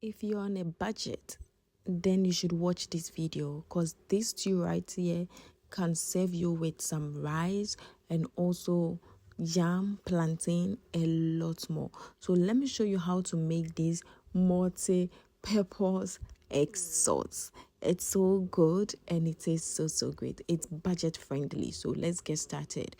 If you're on a budget, then you should watch this video because this stew right here can serve you with some rice and also yam, plantain, a lot more. So let me show you how to make this multi-purpose egg sauce. It's so good and it is so great. It's budget friendly. So let's get started.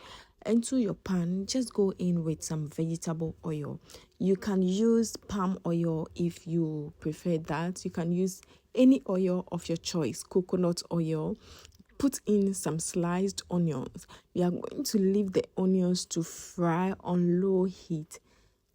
Into your pan, just go in with some vegetable oil. You can use palm oil if you prefer that. You can use any oil of your choice, coconut oil. Put in some sliced onions. We are going to leave the onions to fry on low heat.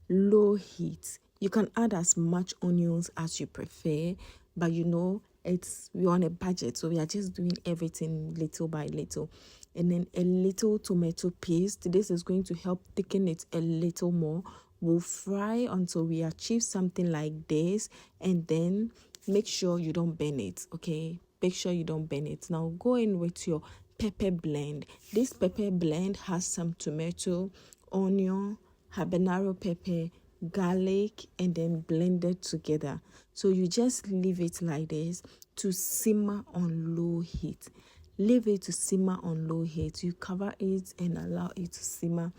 You can add as much onions as you prefer, but we're on a budget, so we are just doing everything little by little. And then a little tomato paste. This is going to help thicken it a little more. We'll fry until we achieve something like this, and then make sure you don't burn it. Okay, make sure you don't burn it. Now go in with your pepper blend. This pepper blend has some tomato, onion, habanero pepper, garlic, and then blend it together. So you just leave it like this to simmer on low heat. Leave it to simmer on low heat. You cover it and allow it to simmer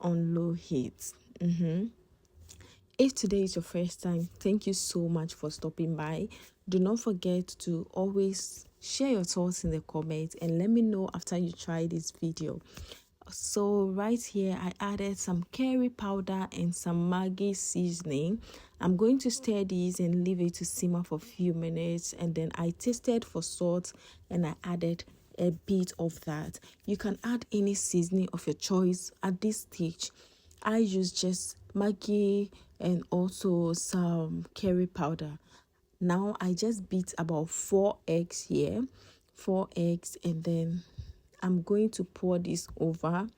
on low heat. If today is your first time, thank you so much for stopping by. Do not forget to always share your thoughts in the comments and let me know after you try this video. So right here, I added some curry powder and some Maggie seasoning. I'm going to stir these and leave it to simmer for a few minutes. And then I tasted for salt and I added a bit of that. You can add any seasoning of your choice at this stage. I use just Maggie and also some curry powder. Now I just beat about 4 eggs here. 4 eggs, and then I'm going to pour this over.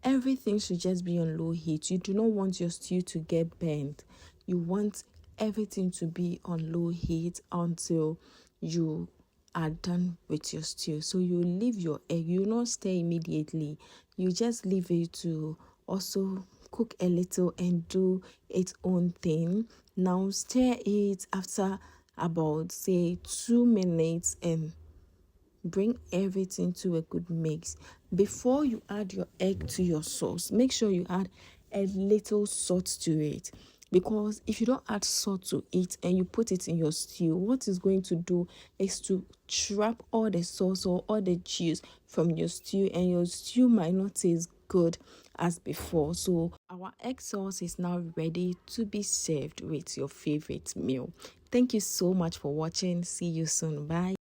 Everything should just be on low heat. You do not want your stew to get burnt. You want everything to be on low heat until you are done with your stew. So you leave your egg. You not stir immediately. You just leave it to also cook a little and do its own thing. Now stir it after about say 2 minutes and bring everything to a good mix. Before you add your egg to your sauce, make sure you add a little salt to it, because if you don't add salt to it and you put it in your stew, what it's going to do is to trap all the sauce or all the juice from your stew, and your stew might not taste good as before. So our egg sauce is now ready to be served with your favorite meal. Thank you so much for watching. See you soon. Bye.